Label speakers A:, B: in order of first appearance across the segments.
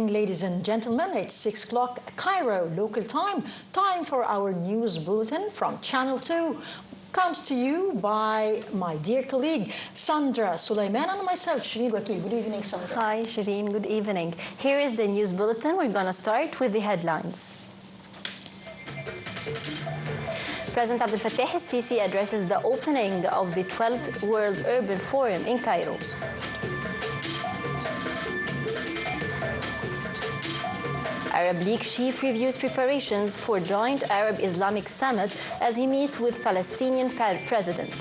A: evening, ladies and gentlemen. It's 6 o'clock Cairo local time. Time for our news bulletin from Channel 2. Comes to you by my dear colleague Sandra Sulaiman and myself, Shireen Wakil. Good evening, Sandra.
B: Hi, Shireen. Good evening. Here is the news bulletin. We're going to start with the headlines. President Abdel Fattah al-Sisi addresses the opening of the 12th World Urban Forum in Cairo. Arab League chief reviews preparations for joint Arab-Islamic summit as he meets with Palestinian president.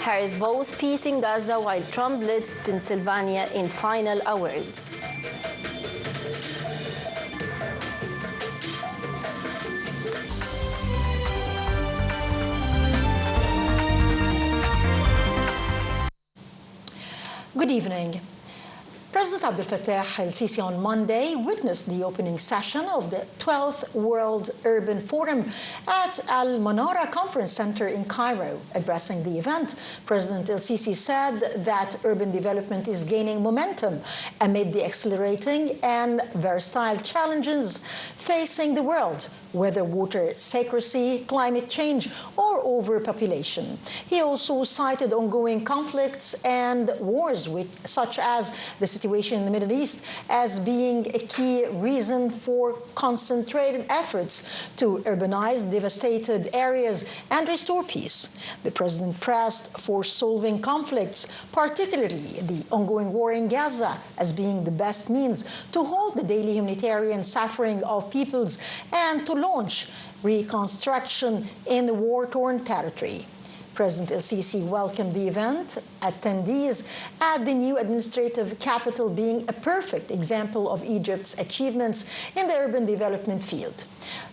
B: Harris vows peace in Gaza while Trump leads Pennsylvania in final hours.
A: Good evening. President Abdel Fattah al-Sisi on Monday witnessed the opening session of the 12th World Urban Forum at Al Manara Conference Center in Cairo. Addressing the event, President al-Sisi said that urban development is gaining momentum amid the accelerating and versatile challenges facing the world, whether water scarcity, climate change, or overpopulation. He also cited ongoing conflicts and wars, such as the situation in the Middle East, as being a key reason for concentrated efforts to urbanize devastated areas and restore peace. The president pressed for solving conflicts, particularly the ongoing war in Gaza, as being the best means to halt the daily humanitarian suffering of peoples and to launch reconstruction in the war-torn territory. President al-Sisi welcomed the event attendees at the new administrative capital being a perfect example of Egypt's achievements in the urban development field.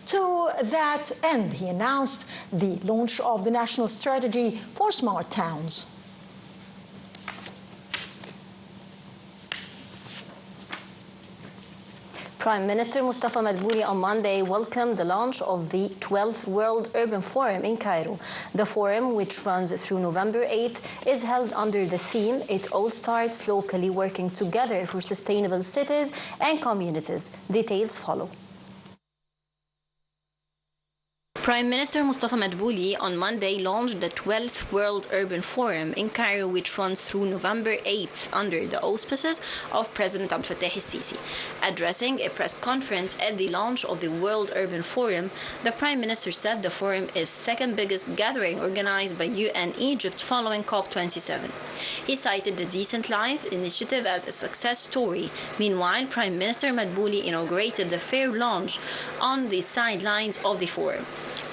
A: To that end, he announced the launch of the national strategy for smart towns.
B: Prime Minister Mustafa Madbouli on Monday welcomed the launch of the 12th World Urban Forum in Cairo. The forum, which runs through November 8th, is held under the theme "It All Starts Locally, Working Together for Sustainable Cities and Communities." Details follow. Prime Minister Mustafa Madbouli on Monday launched the 12th World Urban Forum in Cairo, which runs through November 8th under the auspices of President Abdel Fattah al-Sisi. Addressing a press conference at the launch of the World Urban Forum, the Prime Minister said the forum is the second biggest gathering organized by UN Egypt following COP27. He cited the Decent Life initiative as a success story. Meanwhile, Prime Minister Madbouli inaugurated the fair launch on the sidelines of the forum.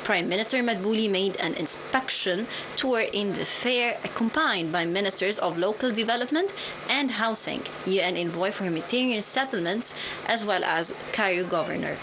B: Prime Minister Madbouli made an inspection tour in the fair accompanied by ministers of local development and housing, UN envoy for humanitarian settlements, as well as Cairo governor.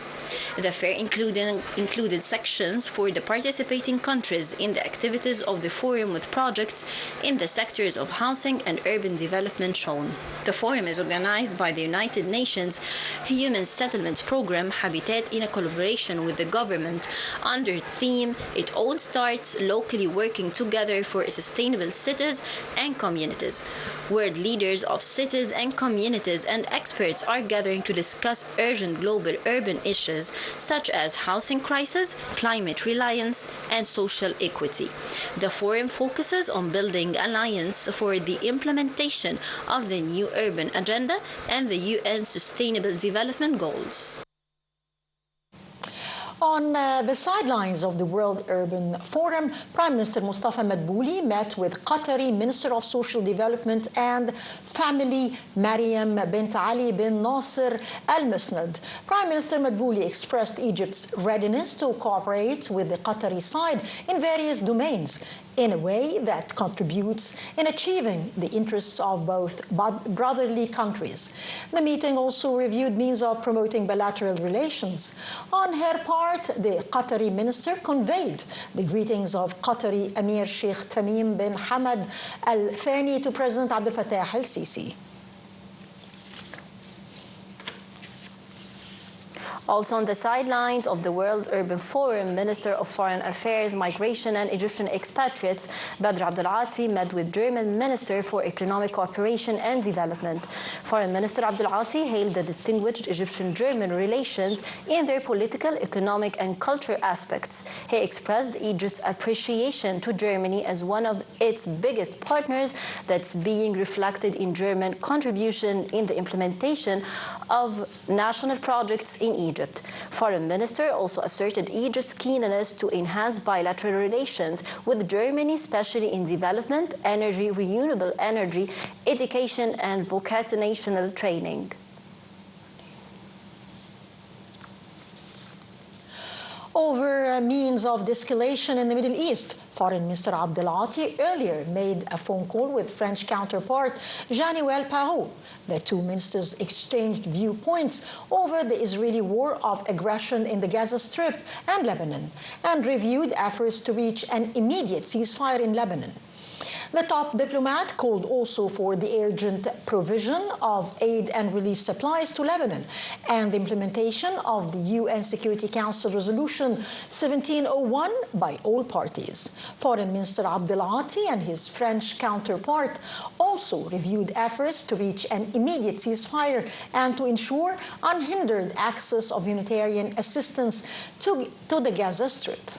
B: The fair included sections for the participating countries in the activities of the forum with projects in the sectors of housing and urban development shown. The forum is organized by the United Nations Human Settlements Program Habitat in a collaboration with the government under the theme "It All Starts Locally, Working Together for Sustainable Cities and Communities." World leaders of cities and communities and experts are gathering to discuss urgent global urban issues such as housing crisis, climate reliance, and social equity. The forum focuses on building alliance for the implementation of the new urban agenda and the UN Sustainable Development Goals.
A: On the sidelines of the World Urban Forum, Prime Minister Mustafa Madbouli met with Qatari Minister of Social Development and Family Mariam bint Ali bin Nasser Al Musnad. Prime Minister Madbouli expressed Egypt's readiness to cooperate with the Qatari side in various domains in a way that contributes in achieving the interests of both brotherly countries. The meeting also reviewed means of promoting bilateral relations. On her part, the Qatari minister conveyed the greetings of Qatari Emir Sheikh Tamim bin Hamad al-Thani to President Abdel Fattah al-Sisi.
B: Also on the sidelines of the World Urban Forum, Minister of Foreign Affairs, Migration and Egyptian Expatriates, Badr Abdel-Ati, met with German Minister for Economic Cooperation and Development. Foreign Minister Abdel-Ati hailed the distinguished Egyptian-German relations in their political, economic and cultural aspects. He expressed Egypt's appreciation to Germany as one of its biggest partners that's being reflected in German contribution in the implementation of national projects in Egypt. Foreign Minister also asserted Egypt's keenness to enhance bilateral relations with Germany, especially in development, energy, renewable energy, education, and vocational training.
A: Over means of de-escalation in the Middle East, Foreign Minister Abdel-Ati earlier made a phone call with French counterpart Jean-Noël Barrot. The two ministers exchanged viewpoints over the Israeli war of aggression in the Gaza Strip and Lebanon, and reviewed efforts to reach an immediate ceasefire in Lebanon. The top diplomat called also for the urgent provision of aid and relief supplies to Lebanon and the implementation of the UN Security Council Resolution 1701 by all parties. Foreign Minister Abdel-Ati and his French counterpart also reviewed efforts to reach an immediate ceasefire and to ensure unhindered access of humanitarian assistance to the Gaza Strip.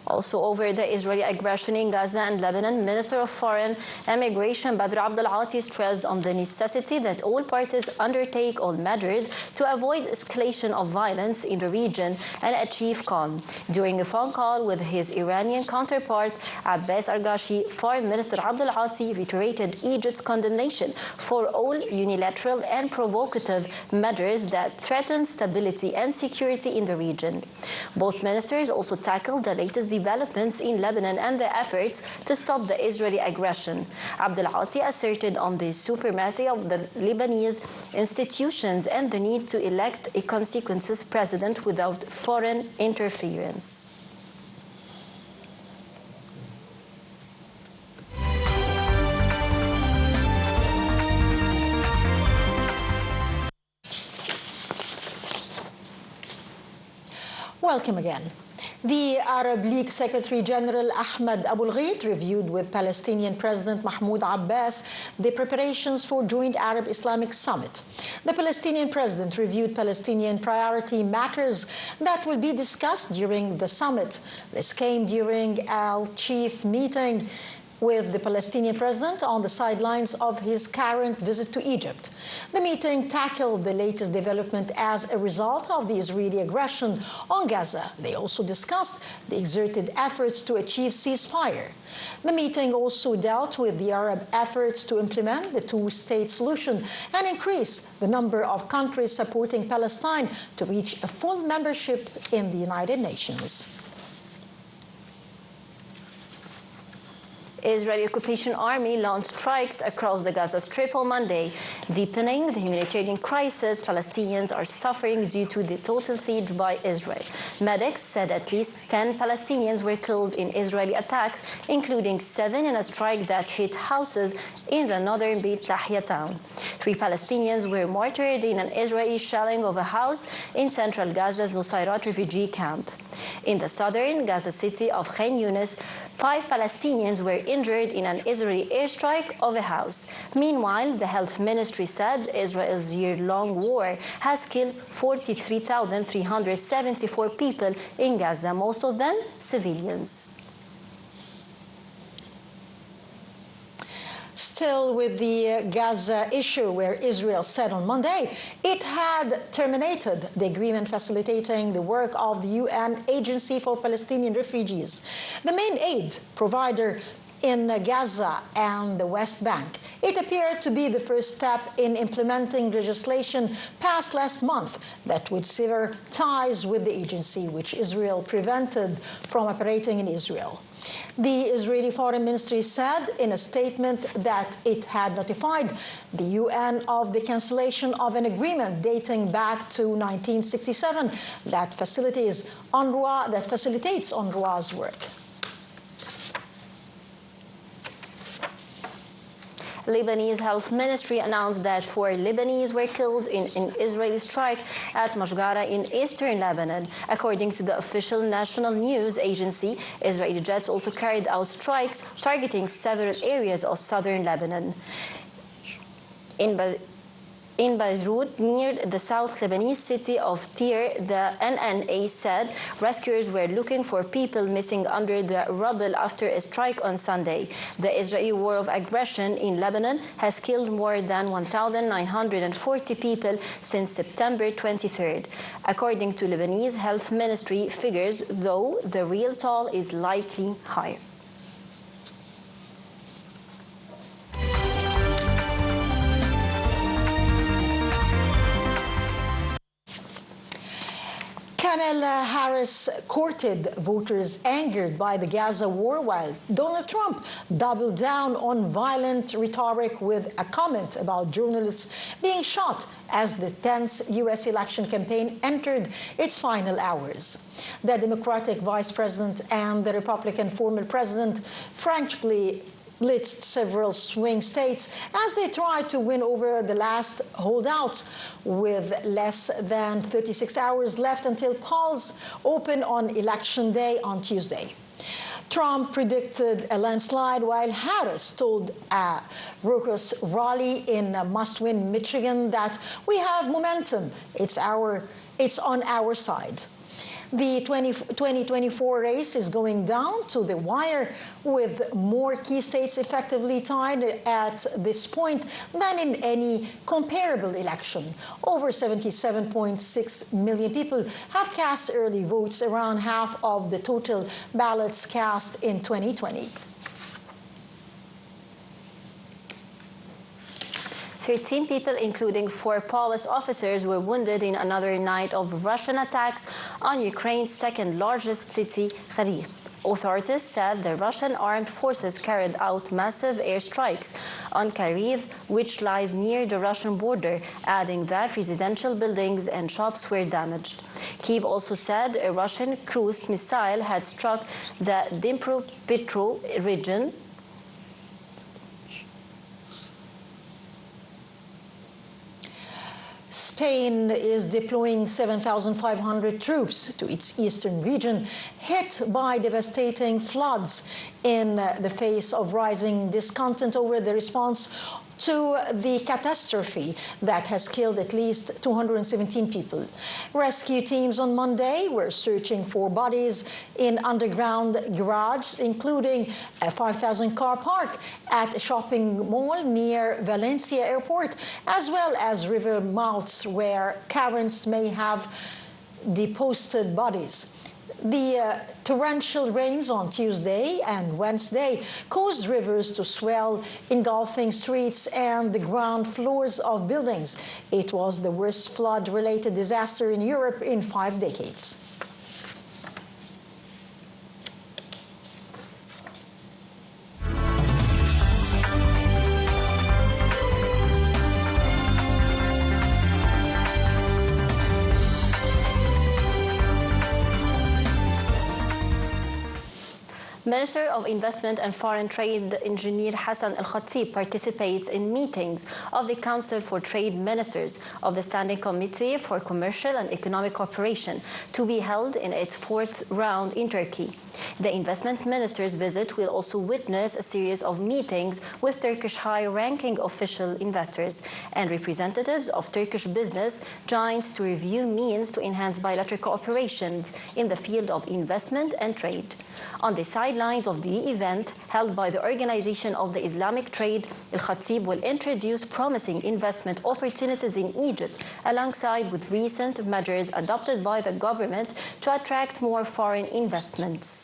B: Also over the Israeli aggression in Gaza and Lebanon, Minister of Foreign and Migration Badr Abdel-Ati stressed on the necessity that all parties undertake all measures to avoid escalation of violence in the region and achieve calm. During a phone call with his Iranian counterpart Abbas Arghashi, Foreign Minister Abdel-Ati reiterated Egypt's condemnation for all unilateral and provocative measures that threaten stability and security in the region. Both ministers also tackled the latest developments in Lebanon and the efforts to stop the Israeli aggression. Abdel-Ati asserted on the supremacy of the Lebanese institutions and the need to elect a consequences president without foreign interference.
A: Welcome again. The Arab League Secretary General Ahmed Abul Ghait reviewed with Palestinian President Mahmoud Abbas the preparations for Joint Arab Islamic Summit. The Palestinian President reviewed Palestinian priority matters that will be discussed during the summit. This came during a chief meeting with the Palestinian president on the sidelines of his current visit to Egypt. The meeting tackled the latest development as a result of the Israeli aggression on Gaza. They also discussed the exerted efforts to achieve ceasefire. The meeting also dealt with the Arab efforts to implement the two-state solution and increase the number of countries supporting Palestine to reach a full membership in the United Nations.
B: Israeli occupation army launched strikes across the Gaza Strip on Monday, deepening the humanitarian crisis Palestinians are suffering due to the total siege by Israel. Medics said at least 10 Palestinians were killed in Israeli attacks, including 7 in a strike that hit houses in the northern Beit Lahia town. 3 Palestinians were martyred in an Israeli shelling of a house in central Gaza's Nusayrat refugee camp. In the southern Gaza city of Khan Yunis, 5 Palestinians were injured in an Israeli airstrike of a house. Meanwhile, the health ministry said Israel's year-long war has killed 43,374 people in Gaza, most of them civilians.
A: Still with the Gaza issue, where Israel said on Monday it had terminated the agreement facilitating the work of the UN Agency for Palestinian Refugees, the main aid provider in Gaza and the West Bank. It appeared to be the first step in implementing legislation passed last month that would sever ties with the agency, which Israel prevented from operating in Israel. The Israeli Foreign Ministry said in a statement that it had notified the UN of the cancellation of an agreement dating back to 1967 that facilitates UNRWA's work.
B: Lebanese Health Ministry announced that 4 Lebanese were killed in an Israeli strike at Mashgara in eastern Lebanon. According to the official national news agency, Israeli jets also carried out strikes targeting several areas of southern Lebanon. In Beirut, near the South Lebanese city of Tyre, the NNA said rescuers were looking for people missing under the rubble after a strike on Sunday. The Israeli war of aggression in Lebanon has killed more than 1,940 people since September 23rd. According to Lebanese Health Ministry figures, though, the real toll is likely higher.
A: Kamala Harris courted voters angered by the Gaza war, while Donald Trump doubled down on violent rhetoric with a comment about journalists being shot as the tense U.S. election campaign entered its final hours. The Democratic vice president and the Republican former president frankly blitzed several swing states as they tried to win over the last holdouts, with less than 36 hours left until polls open on Election Day on Tuesday. Trump predicted a landslide, while Harris told a raucous rally in must-win Michigan that we have momentum. It's on our side. The 2024 race is going down to the wire, with more key states effectively tied at this point than in any comparable election. Over 77.6 million people have cast early votes, around half of the total ballots cast in 2020.
B: 13 people, including 4 police officers, were wounded in another night of Russian attacks on Ukraine's second-largest city, Kharkiv. Authorities said the Russian armed forces carried out massive airstrikes on Kharkiv, which lies near the Russian border, adding that residential buildings and shops were damaged. Kyiv also said a Russian cruise missile had struck the Dnipropetrovsk region.
A: Spain is deploying 7,500 troops to its eastern region, hit by devastating floods in the face of rising discontent over the response to the catastrophe that has killed at least 217 people. Rescue teams on Monday were searching for bodies in underground garages, including a 5,000-car park at a shopping mall near Valencia Airport, as well as river mouths where currents may have deposited bodies. The torrential rains on Tuesday and Wednesday caused rivers to swell, engulfing streets and the ground floors of buildings. It was the worst flood-related disaster in Europe in 5 decades.
B: Minister of Investment and Foreign Trade Engineer Hassan Al-Khatib participates in meetings of the Council for Trade Ministers of the Standing Committee for Commercial and Economic Cooperation, to be held in its 4th round in Turkey. The investment minister's visit will also witness a series of meetings with Turkish high-ranking official investors and representatives of Turkish business giants to review means to enhance bilateral cooperation in the field of investment and trade. On the sidelines of the event held by the Organization of the Islamic Trade, Al-Khatib will introduce promising investment opportunities in Egypt, alongside with recent measures adopted by the government to attract more foreign investments.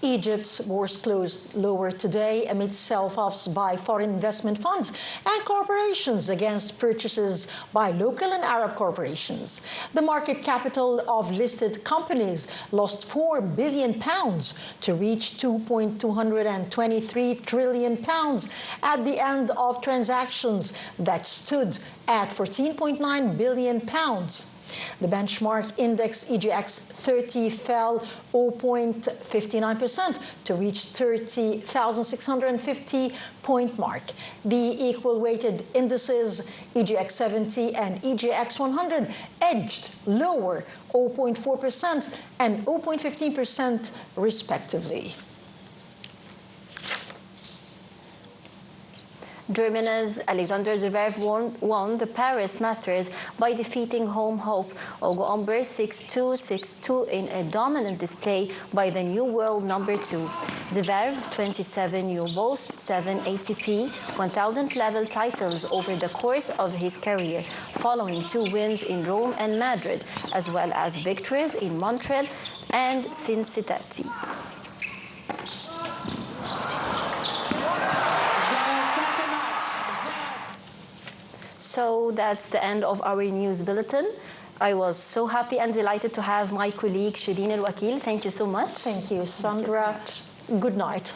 A: Egypt's borders closed lower today amid sell-offs by foreign investment funds and corporations against purchases by local and Arab corporations. The market capital of listed companies lost £4 billion to reach £2.223 trillion at the end of transactions that stood at £14.9 billion. The benchmark index EGX 30 fell 0.59% to reach 30,650 point mark. The equal-weighted indices EGX 70 and EGX 100 edged lower 0.4% and 0.15% respectively.
B: Germany's Alexander Zverev won the Paris Masters by defeating home hope Ogo Umber 6-2, 6-2 in a dominant display by the new world number 2. Zverev, 27, new boasts 7 ATP 1000 level titles over the course of his career, following 2 wins in Rome and Madrid, as well as victories in Montreal and Cincinnati. So that's the end of our news bulletin. I was so happy and delighted to have my colleague Shireen El Wakil. Thank you so much.
A: Thank you, Sandra. Good night.